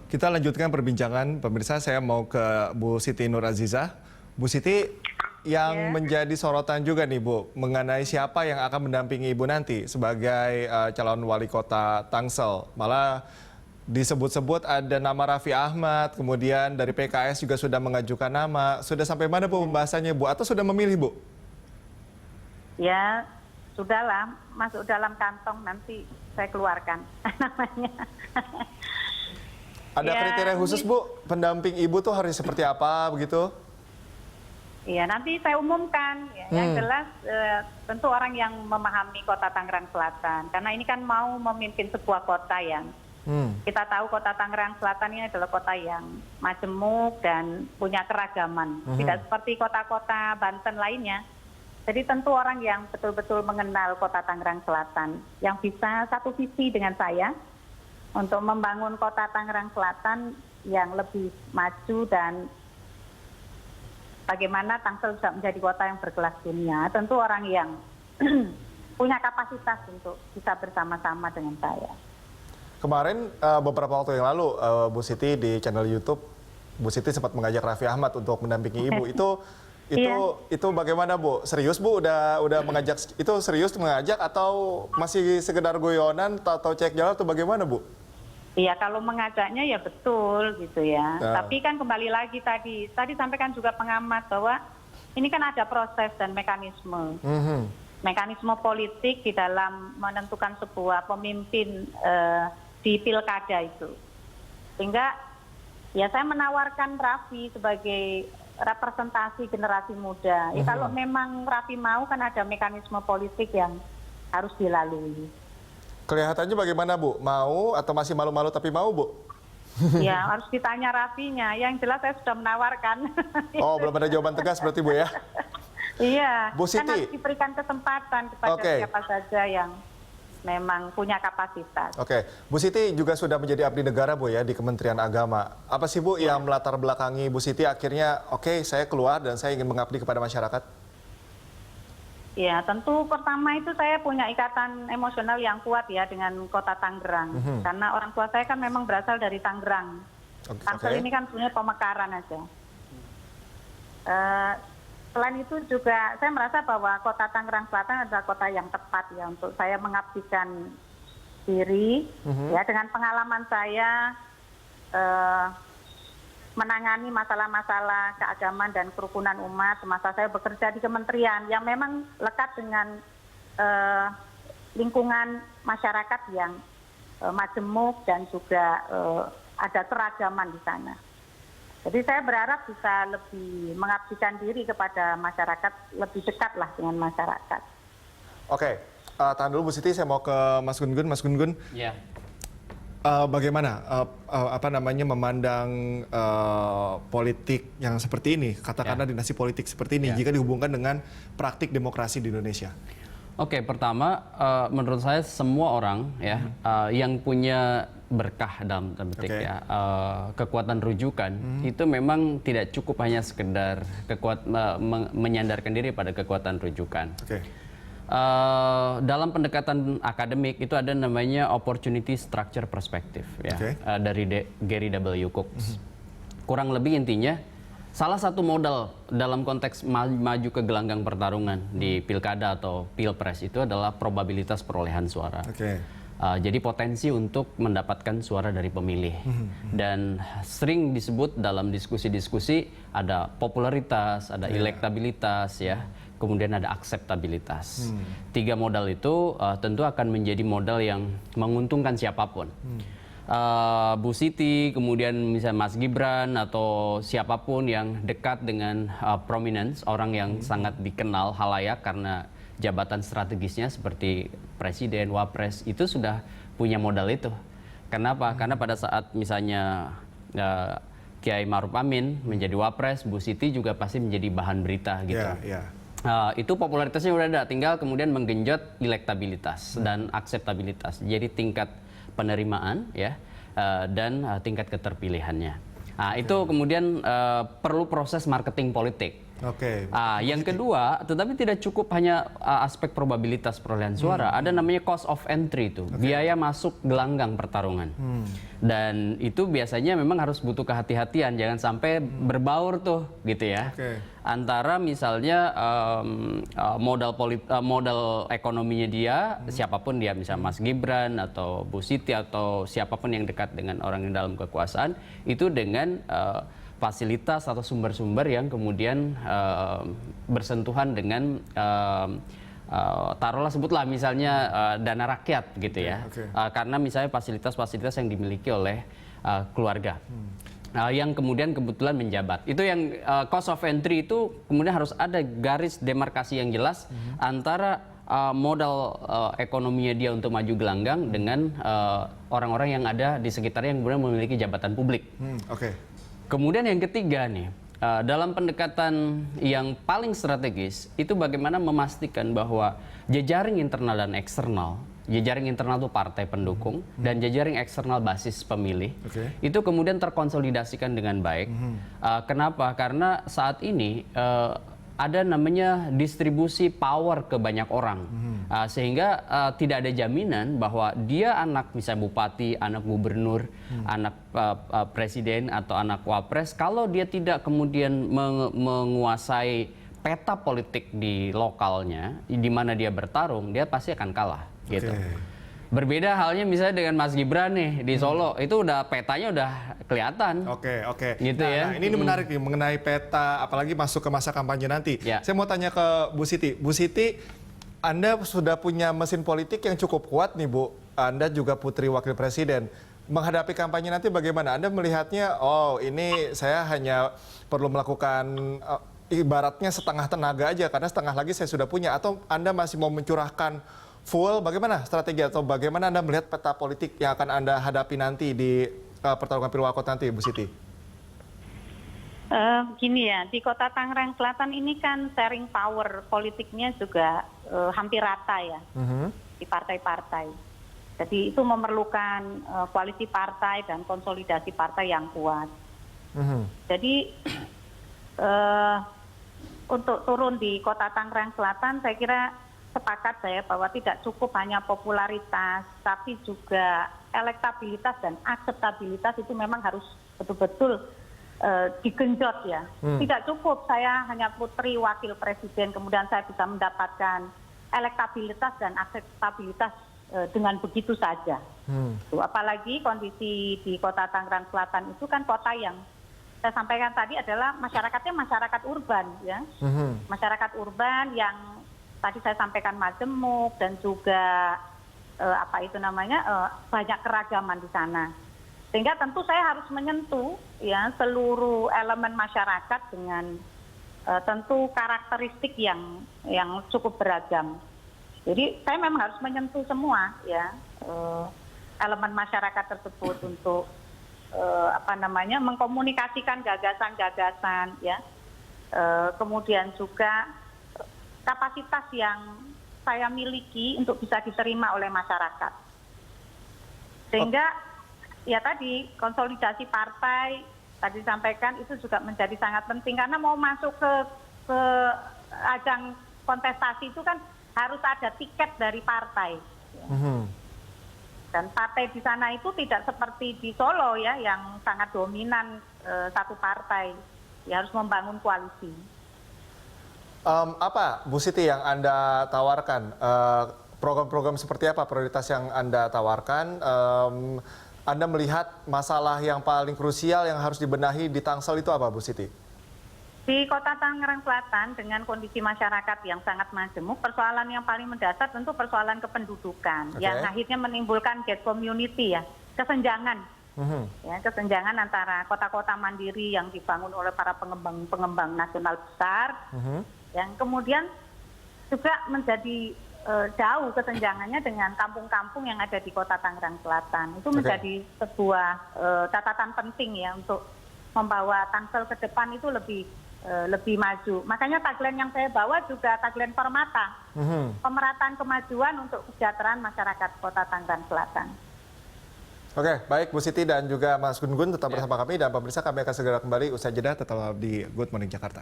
Kita lanjutkan perbincangan, pemirsa. Saya mau ke Bu Siti Nur Azizah. Bu Siti, yang menjadi sorotan juga nih Bu, mengenai siapa yang akan mendampingi Ibu nanti sebagai calon wali kota Tangsel. Malah disebut-sebut ada nama Raffi Ahmad, kemudian dari PKS juga sudah mengajukan nama. Sudah sampai mana Bu pembahasannya Bu? Atau sudah memilih Bu? Ya, sudahlah, masuk dalam kantong, nanti saya keluarkan namanya. Ada kriteria khusus Bu, pendamping Ibu tuh harus seperti apa begitu? Iya, nanti saya umumkan. Ya. Yang jelas tentu orang yang memahami kota Tangerang Selatan. Karena ini kan mau memimpin sebuah kota yang kita tahu kota Tangerang Selatan ini adalah kota yang majemuk dan punya keragaman. Tidak seperti kota-kota Banten lainnya. Jadi tentu orang yang betul-betul mengenal kota Tangerang Selatan. Yang bisa satu visi dengan saya untuk membangun kota Tangerang Selatan yang lebih maju dan bagaimana Tangsel bisa menjadi kota yang berkelas dunia. Tentu orang yang punya kapasitas untuk bisa bersama-sama dengan saya. Kemarin beberapa waktu yang lalu Bu Siti di channel YouTube, Bu Siti sempat mengajak Raffi Ahmad untuk mendampingi Ibu. Itu bagaimana Bu? Serius Bu udah mengajak, itu serius mengajak atau masih sekedar guyonan atau cek jalan atau bagaimana Bu? Iya, kalau mengajaknya ya betul gitu ya. Tapi kan kembali lagi tadi sampaikan juga pengamat bahwa ini kan ada proses dan mekanisme. Mekanisme politik di dalam menentukan sebuah pemimpin di pilkada itu. Sehingga ya saya menawarkan Raffi sebagai representasi generasi muda. Ya, kalau memang Raffi mau kan ada mekanisme politik yang harus dilalui. Kelihatannya bagaimana Bu? Mau atau masih malu-malu tapi mau Bu? Ya harus ditanya Raffinya. Yang jelas saya sudah menawarkan. Oh, belum ada jawaban tegas berarti Bu ya? Iya, Bu Siti. Kan harus diberikan kesempatan kepada siapa saja yang memang punya kapasitas. Oke, Bu Siti juga sudah menjadi abdi negara Bu ya di Kementerian Agama. Apa sih Bu yang melatar belakangi Bu Siti akhirnya oke, saya keluar dan saya ingin mengabdi kepada masyarakat? Ya, tentu pertama itu saya punya ikatan emosional yang kuat ya dengan kota Tangerang. Karena orang tua saya kan memang berasal dari Tangerang. Tangsel ini kan sebenarnya pemekaran aja. Selain itu juga saya merasa bahwa kota Tangerang Selatan adalah kota yang tepat ya untuk saya mengabdikan diri. Ya, dengan pengalaman saya menangani masalah-masalah keagamaan dan kerukunan umat semasa saya bekerja di kementerian yang memang lekat dengan lingkungan masyarakat yang majemuk dan juga ada keragaman di sana. Jadi saya berharap bisa lebih mengabdikan diri kepada masyarakat, lebih dekat lah dengan masyarakat. Oke, tahan dulu Bu Siti, saya mau ke Mas Gun-Gun. Mas Gun-Gun. Ya. Bagaimana memandang politik yang seperti ini, katakanlah dinasti politik seperti ini, jika dihubungkan dengan praktik demokrasi di Indonesia? Oke, pertama menurut saya semua orang ya yang punya berkah dalam tanda petik ya kekuatan rujukan itu memang tidak cukup hanya sekedar menyandarkan diri pada kekuatan rujukan. Dalam pendekatan akademik itu ada namanya opportunity structure perspective ya dari Gary W. Cook. Kurang lebih intinya salah satu modal dalam konteks maju ke gelanggang pertarungan di pilkada atau pilpres itu adalah probabilitas perolehan suara. Jadi potensi untuk mendapatkan suara dari pemilih. Dan sering disebut dalam diskusi-diskusi ada popularitas, ada elektabilitas ya. Kemudian ada akseptabilitas. Tiga modal itu tentu akan menjadi modal yang menguntungkan siapapun. Bu Siti, kemudian misalnya Mas Gibran atau siapapun yang dekat dengan prominence, orang yang sangat dikenal halayak karena jabatan strategisnya seperti presiden, wapres, itu sudah punya modal itu. Kenapa? Karena pada saat misalnya Kiai Ma'ruf Amin menjadi wapres, Bu Siti juga pasti menjadi bahan berita gitu. Itu popularitasnya udah ada, tinggal kemudian menggenjot elektabilitas dan akseptabilitas. Jadi tingkat penerimaan ya dan tingkat keterpilihannya. Itu kemudian perlu proses marketing politik. Oke. Yang kedua, tetapi tidak cukup hanya aspek probabilitas perolehan suara, ada namanya cost of entry itu, biaya masuk gelanggang pertarungan. Dan itu biasanya memang harus butuh kehati-hatian, jangan sampai berbaur tuh gitu ya. Antara misalnya modal ekonominya dia, siapapun dia, misalnya Mas Gibran atau Bu Siti atau siapapun yang dekat dengan orang yang dalam kekuasaan, itu dengan fasilitas atau sumber-sumber yang kemudian bersentuhan dengan taruhlah sebutlah misalnya dana rakyat gitu ya, karena misalnya fasilitas-fasilitas yang dimiliki oleh keluarga. Yang kemudian kebetulan menjabat. Itu yang cost of entry itu kemudian harus ada garis demarkasi yang jelas antara modal ekonominya dia untuk maju gelanggang dengan orang-orang yang ada di sekitarnya yang kemudian memiliki jabatan publik. Kemudian yang ketiga nih, dalam pendekatan yang paling strategis itu bagaimana memastikan bahwa jejaring internal dan eksternal, jejaring internal itu partai pendukung dan jejaring eksternal basis pemilih, itu kemudian terkonsolidasikan dengan baik. Kenapa? Karena saat ini ada namanya distribusi power ke banyak orang, sehingga tidak ada jaminan bahwa dia anak misalnya bupati, anak gubernur, anak presiden atau anak wapres, kalau dia tidak kemudian menguasai peta politik di lokalnya, di mana dia bertarung, dia pasti akan kalah. Gitu. Berbeda halnya misalnya dengan Mas Gibran nih di Solo, itu udah petanya udah kelihatan. Gitu ya. Nah, ini menarik nih mengenai peta, apalagi masuk ke masa kampanye nanti. Saya mau tanya ke Bu Siti. Bu Siti, Anda sudah punya mesin politik yang cukup kuat nih Bu. Anda juga putri wakil presiden. Menghadapi kampanye nanti bagaimana? Anda melihatnya, oh ini saya hanya perlu melakukan ibaratnya setengah tenaga aja karena setengah lagi saya sudah punya. Atau Anda masih mau mencurahkan full, bagaimana strategi atau bagaimana Anda melihat peta politik yang akan Anda hadapi nanti di pertarungan Pilwakot nanti, Bu Siti? Gini ya, di Kota Tangerang Selatan ini kan sharing power politiknya juga hampir rata ya, di partai-partai. Jadi itu memerlukan koalisi partai dan konsolidasi partai yang kuat. Jadi untuk turun di Kota Tangerang Selatan, saya kira sepakat saya bahwa tidak cukup hanya popularitas, tapi juga elektabilitas dan akseptabilitas itu memang harus betul-betul digenjot ya. Tidak cukup saya hanya putri wakil presiden, kemudian saya bisa mendapatkan elektabilitas dan akseptabilitas dengan begitu saja. Apalagi kondisi di Kota Tangerang Selatan itu kan kota yang saya sampaikan tadi adalah masyarakatnya masyarakat urban ya, masyarakat urban yang tadi saya sampaikan majemuk dan juga banyak keragaman di sana. Sehingga tentu saya harus menyentuh ya seluruh elemen masyarakat dengan tentu karakteristik yang cukup beragam. Jadi saya memang harus menyentuh semua ya elemen masyarakat tersebut untuk mengkomunikasikan gagasan-gagasan ya. Kemudian juga kapasitas yang saya miliki untuk bisa diterima oleh masyarakat. Sehingga ya tadi konsolidasi partai tadi disampaikan itu juga menjadi sangat penting karena mau masuk ke ajang kontestasi itu kan harus ada tiket dari partai. Dan partai di sana itu tidak seperti di Solo ya yang sangat dominan satu partai. Ya harus membangun koalisi. Apa Bu Siti yang Anda tawarkan? Program-program seperti apa prioritas yang Anda tawarkan? Anda melihat masalah yang paling krusial yang harus dibenahi di Tangsel itu apa Bu Siti? Di Kota Tangerang Selatan dengan kondisi masyarakat yang sangat majemuk, persoalan yang paling mendasar tentu persoalan kependudukan yang akhirnya menimbulkan gap community ya, kesenjangan. Ya, kesenjangan antara kota-kota mandiri yang dibangun oleh para pengembang nasional besar, yang kemudian juga menjadi jauh kesenjangannya dengan kampung-kampung yang ada di Kota Tangerang Selatan. Itu menjadi sebuah catatan penting ya untuk membawa Tangsel ke depan itu lebih maju. Makanya tagline yang saya bawa juga tagline Permata, pemerataan kemajuan untuk kesejahteraan masyarakat Kota Tangerang Selatan. Oke, baik Bu Siti dan juga Mas Gun Gun tetap bersama kami dan pemirsa kami akan segera kembali usai jeda tetap di Good Morning Jakarta.